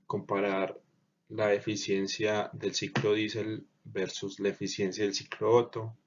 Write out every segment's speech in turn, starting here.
comparar la eficiencia del ciclo diésel versus la eficiencia del ciclo Otto,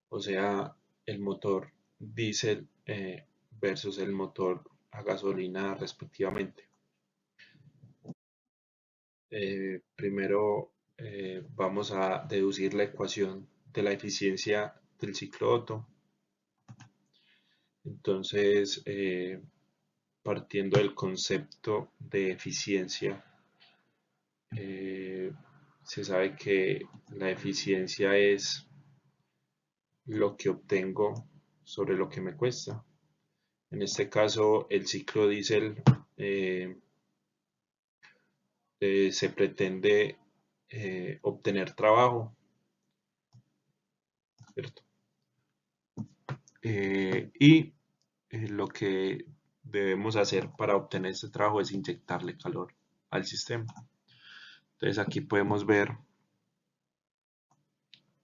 o sea, el motor diésel versus el motor a gasolina respectivamente. Primero vamos a deducir la ecuación de la eficiencia del ciclo Otto. Entonces, partiendo del concepto de eficiencia, se sabe que la eficiencia es lo que obtengo sobre lo que me cuesta. En este caso, el ciclo diésel se pretende obtener trabajo, ¿cierto? Y lo que debemos hacer para obtener este trabajo es inyectarle calor al sistema. Entonces aquí podemos ver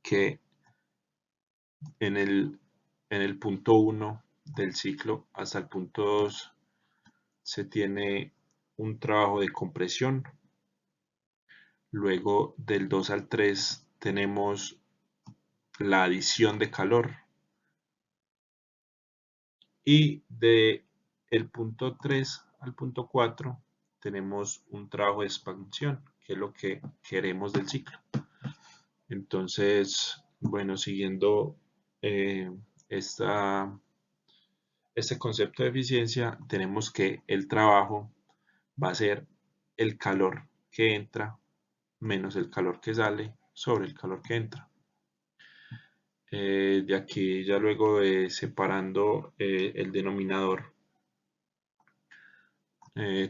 que en el punto 1 del ciclo hasta el punto 2 se tiene un trabajo de compresión. Luego del 2 al 3 tenemos la adición de calor. Y de el punto 3 al punto 4 tenemos un trabajo de expansión, que es lo que queremos del ciclo. Entonces, bueno, siguiendo este concepto de eficiencia, tenemos que el trabajo va a ser el calor que entra menos el calor que sale sobre el calor que entra. De aquí ya luego separando el denominador,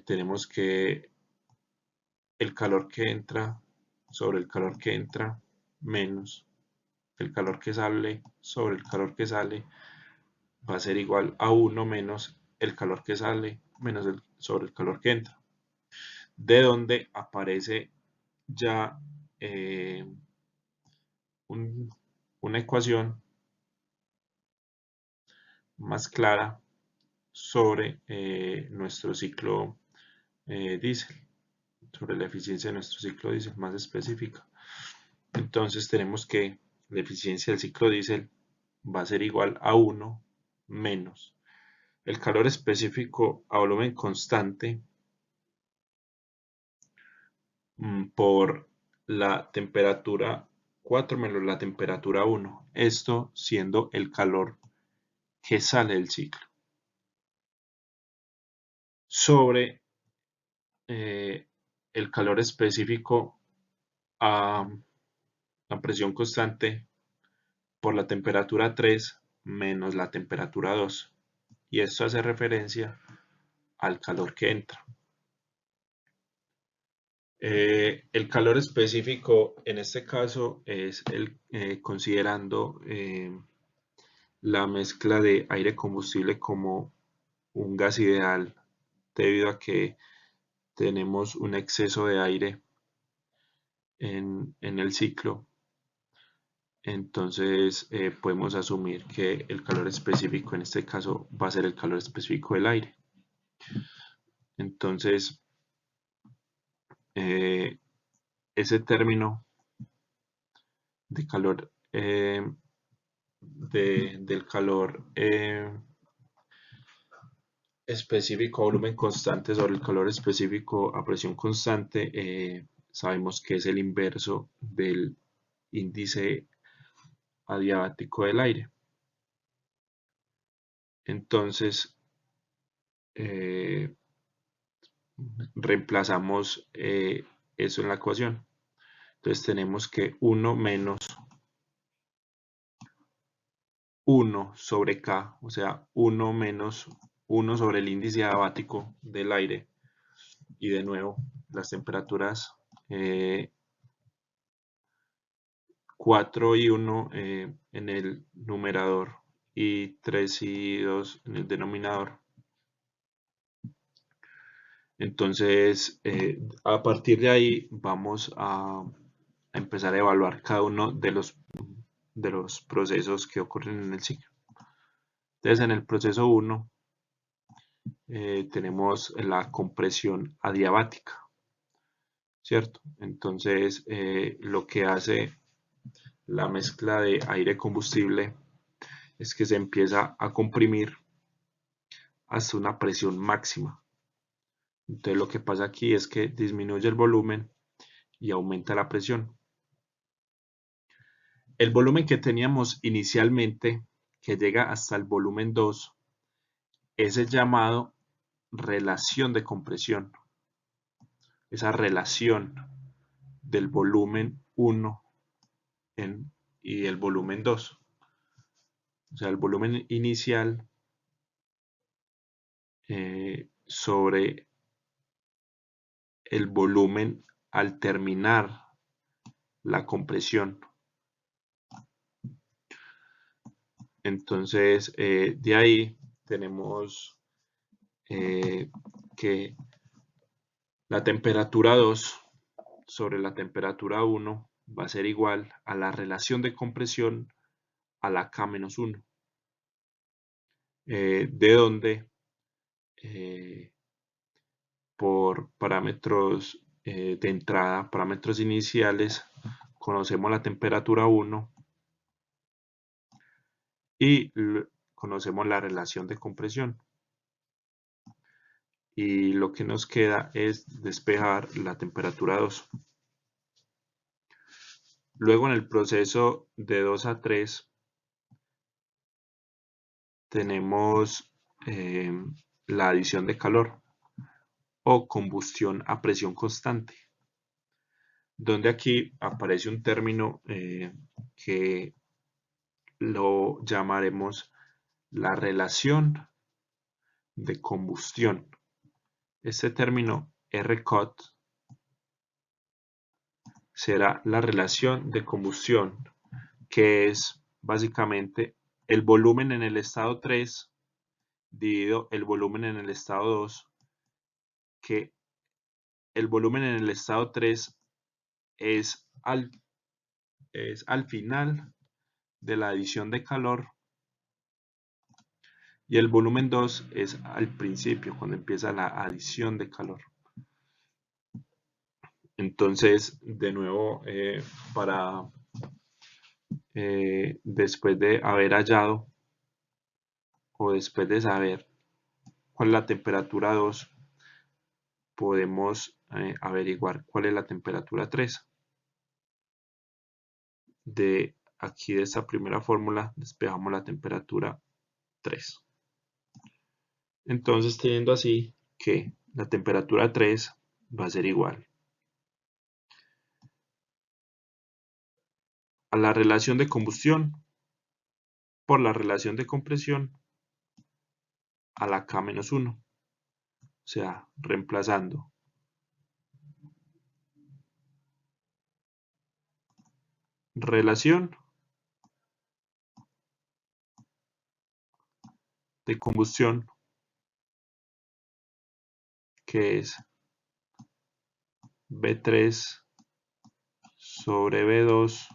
tenemos que el calor que entra sobre el calor que entra menos el calor que sale sobre el calor que sale va a ser igual a 1 menos el calor que sale menos sobre el calor que entra, de donde aparece ya una ecuación más clara sobre nuestro ciclo diésel, sobre la eficiencia de nuestro ciclo diésel más específica. Entonces tenemos que la eficiencia del ciclo diésel va a ser igual a 1 menos el calor específico a volumen constante por la temperatura 4 menos la temperatura 1, esto siendo el calor que sale del ciclo, sobre el calor específico a la presión constante por la temperatura 3 menos la temperatura 2, y esto hace referencia al calor que entra. El calor específico en este caso es considerando la mezcla de aire combustible como un gas ideal, debido a que tenemos un exceso de aire en el ciclo. Entonces podemos asumir que el calor específico en este caso va a ser el calor específico del aire. Entonces ese término de calor del calor específico a volumen constante sobre el calor específico a presión constante, sabemos que es el inverso del índice adiabático del aire. Entonces reemplazamos eso en la ecuación. Entonces tenemos que 1 menos 1 sobre K, o sea, 1 menos 1 sobre el índice adiabático del aire, y de nuevo las temperaturas 4 y 1 en el numerador y 3 y 2 en el denominador. Entonces, a partir de ahí vamos a empezar a evaluar cada uno de los procesos que ocurren en el ciclo. Entonces, en el proceso 1 tenemos la compresión adiabática. ¿cierto? Entonces, lo que hace la mezcla de aire-combustible es que se empieza a comprimir hasta una presión máxima. Entonces, lo que pasa aquí es que disminuye el volumen y aumenta la presión. El volumen que teníamos inicialmente, que llega hasta el volumen 2, es el llamado relación de compresión. Esa relación del volumen 1 y el volumen 2. O sea, el volumen inicial sobre el volumen al terminar la compresión. Entonces, de ahí tenemos que la temperatura 2 sobre la temperatura 1 va a ser igual a la relación de compresión a la K-1, de donde por parámetros de entrada, parámetros iniciales, conocemos la temperatura 1 y conocemos la relación de compresión. Y lo que nos queda es despejar la temperatura 2. Luego en el proceso de 2 a 3 tenemos la adición de calor o combustión a presión constante, donde aquí aparece un término que lo llamaremos la relación de combustión. Este término RCOT será la relación de combustión, que es básicamente el volumen en el estado 3 dividido el volumen en el estado 2, que el volumen en el estado 3 es al final de la adición de calor y el volumen 2 es al principio, cuando empieza la adición de calor. Entonces, de nuevo, después de haber hallado o después de saber cuál es la temperatura 2, podemos averiguar cuál es la temperatura 3. De aquí, de esta primera fórmula, despejamos la temperatura 3. Entonces, teniendo así que la temperatura 3 va a ser igual a la relación de combustión por la relación de compresión a la K-1. O sea, reemplazando relación de combustión, que es B3 sobre B2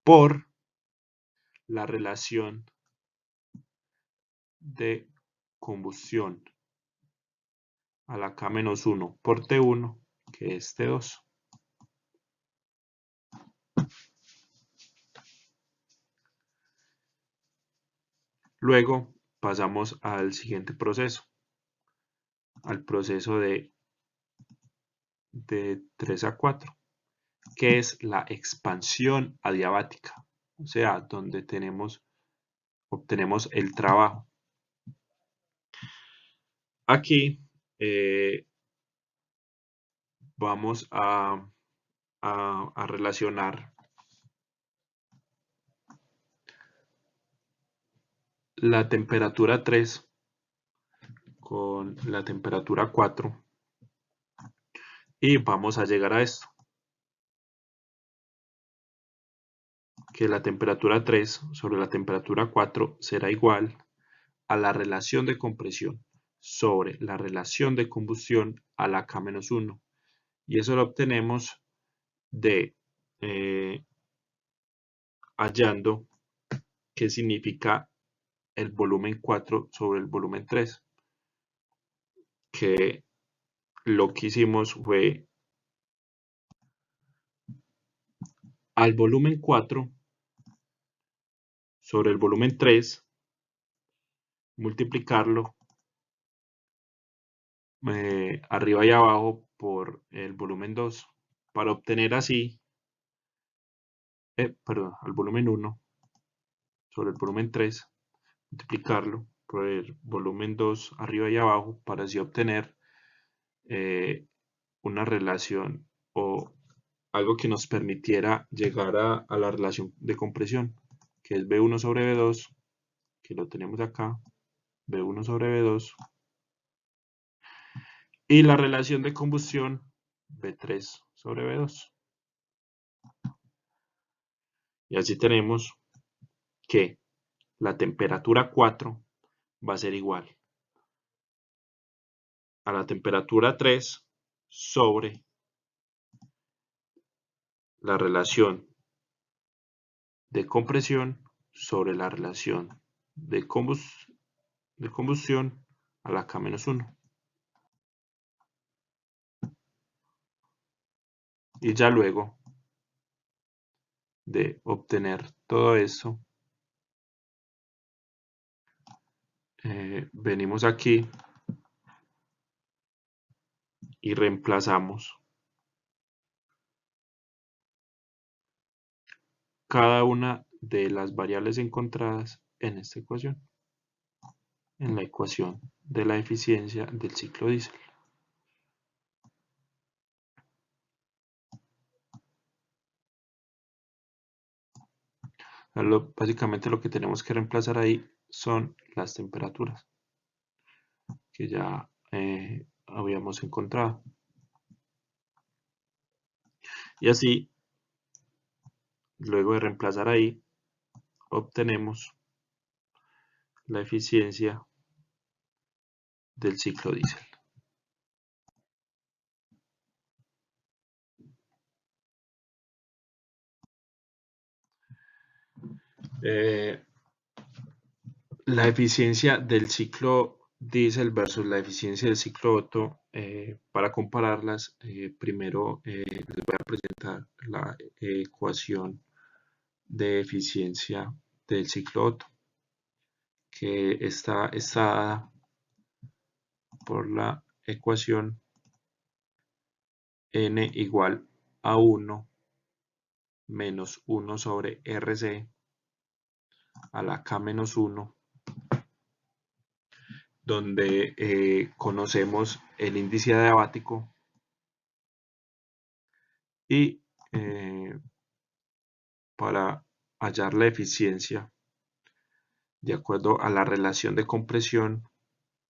por la relación de combustión a la K-1 por T1, que es T2. Luego pasamos al siguiente proceso, al proceso de 3 a 4, que es la expansión adiabática, o sea, donde obtenemos el trabajo. Aquí vamos a relacionar la temperatura 3 con la temperatura 4 y vamos a llegar a esto, que la temperatura 3 sobre la temperatura 4 será igual a la relación de compresión sobre la relación de combustión a la K-1, y eso lo obtenemos de hallando qué significa el volumen 4 sobre el volumen 3, que lo que hicimos fue al volumen 4 sobre el volumen 3 multiplicarlo arriba y abajo por el volumen 2 para obtener así, perdón, al volumen 1 sobre el volumen 3 multiplicarlo por el volumen 2 arriba y abajo para así obtener una relación o algo que nos permitiera llegar a la relación de compresión, que es V1 sobre V2, que lo tenemos acá, V1 sobre V2, y la relación de combustión V3 sobre V2. Y así tenemos que la temperatura 4 va a ser igual a la temperatura 3 sobre la relación de compresión sobre la relación de combustión a la K-1. Y ya luego de obtener todo esto, venimos aquí y reemplazamos cada una de las variables encontradas en esta ecuación, en la ecuación de la eficiencia del ciclo diésel. Básicamente lo que tenemos que reemplazar ahí son las temperaturas que ya habíamos encontrado. Y así, luego de reemplazar ahí, obtenemos la eficiencia del ciclo diésel. La eficiencia del ciclo diésel versus la eficiencia del ciclo Otto, para compararlas, primero les voy a presentar la ecuación de eficiencia del ciclo Otto, que está dada por la ecuación n igual a 1 menos 1 sobre Rc a la K-1, donde conocemos el índice adiabático y para hallar la eficiencia de acuerdo a la relación de compresión,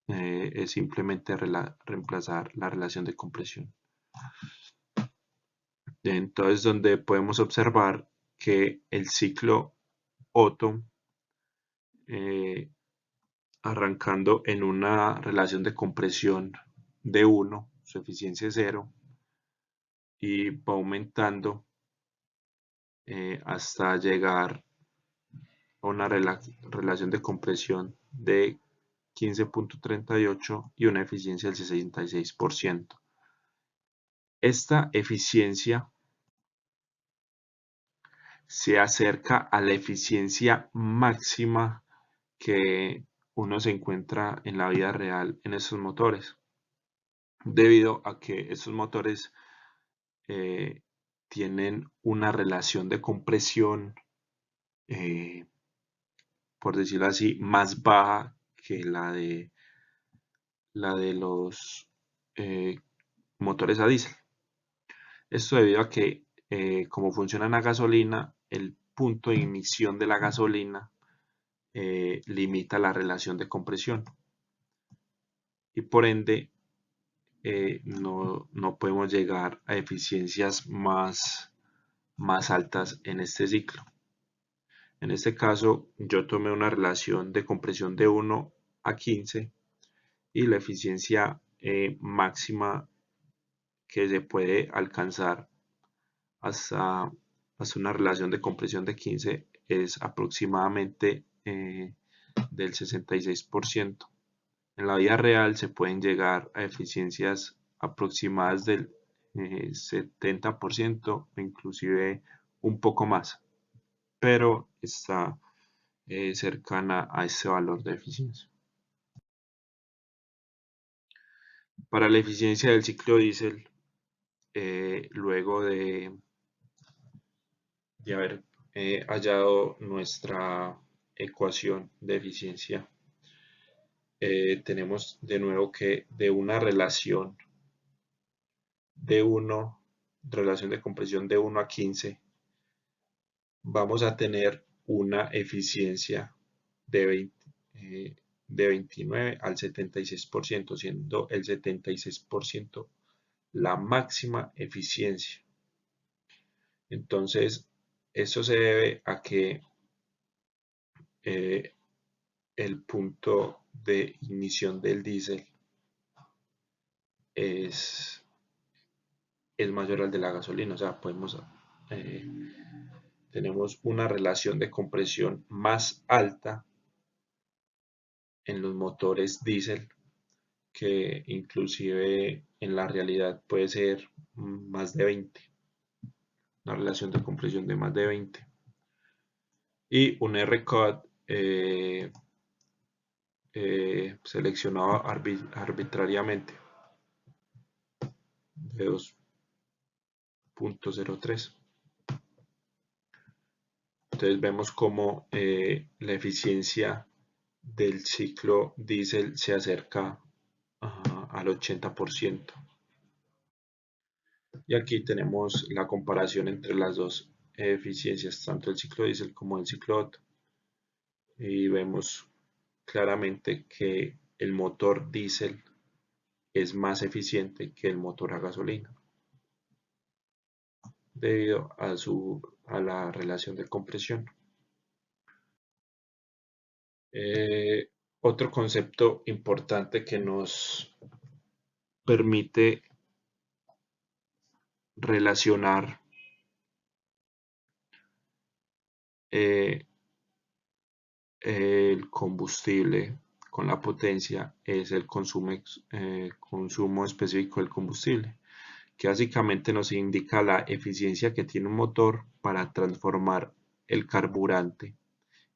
es simplemente reemplazar la relación de compresión. Entonces, donde podemos observar que el ciclo Otto, arrancando en una relación de compresión de 1, su eficiencia es 0, y va aumentando hasta llegar a una relación de compresión de 15.38 y una eficiencia del 66%. Esta eficiencia se acerca a la eficiencia máxima que uno se encuentra en la vida real en estos motores, debido a que estos motores tienen una relación de compresión, por decirlo así, más baja que la de los motores a diésel. Esto debido a que como funcionan a gasolina, el punto de ignición de la gasolina limita la relación de compresión y por ende no podemos llegar a eficiencias más altas en este ciclo. En este caso yo tomé una relación de compresión de 1 a 15 y la eficiencia máxima que se puede alcanzar hasta una relación de compresión de 15 es aproximadamente del 66%. En la vida real se pueden llegar a eficiencias aproximadas del 70% o inclusive un poco más, pero está cercana a ese valor de eficiencia. Para la eficiencia del ciclo diésel, luego de haber hallado nuestra ecuación de eficiencia, tenemos de nuevo que de una relación relación de compresión de 1 a 15, vamos a tener una eficiencia de 29 al 76%, siendo el 76% la máxima eficiencia. Entonces, eso se debe a que el punto de ignición del diésel es mayor al de la gasolina. O sea, tenemos una relación de compresión más alta en los motores diésel, que inclusive en la realidad puede ser más de 20, una relación de compresión de más de 20, y un RCOD seleccionado arbitrariamente de 2.03. Entonces vemos como la eficiencia del ciclo diésel se acerca al 80%. Y aquí tenemos la comparación entre las dos eficiencias, tanto el ciclo diésel como el ciclo Otto. Y vemos claramente que el motor diésel es más eficiente que el motor a gasolina, debido a la relación de compresión. Otro concepto importante que nos permite relacionar el combustible con la potencia es el consumo específico del combustible, que básicamente nos indica la eficiencia que tiene un motor para transformar el carburante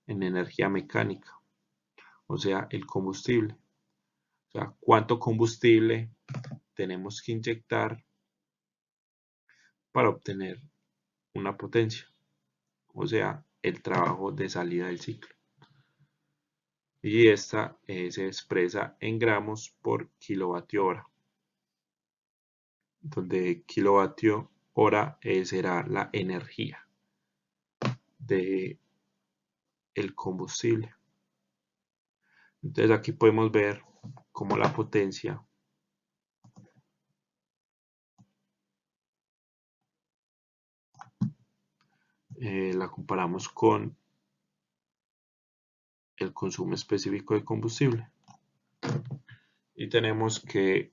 en energía mecánica, o sea, el combustible. O sea, cuánto combustible tenemos que inyectar para obtener una potencia, o sea, el trabajo de salida del ciclo. Y esta se expresa en gramos por kilovatio hora, donde kilovatio hora será la energía de el combustible. Entonces aquí podemos ver cómo la potencia la comparamos con el consumo específico de combustible. Y tenemos que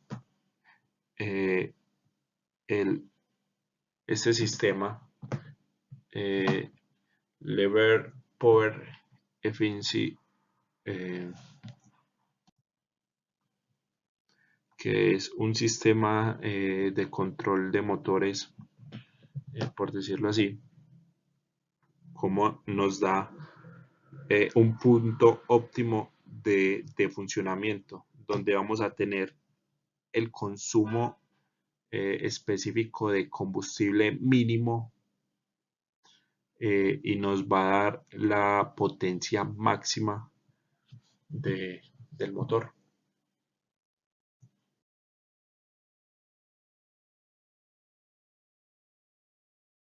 este sistema Lever Power Efficiency, que es un sistema de control de motores, por decirlo así, como nos da un punto óptimo de funcionamiento, donde vamos a tener el consumo específico de combustible mínimo y nos va a dar la potencia máxima del motor.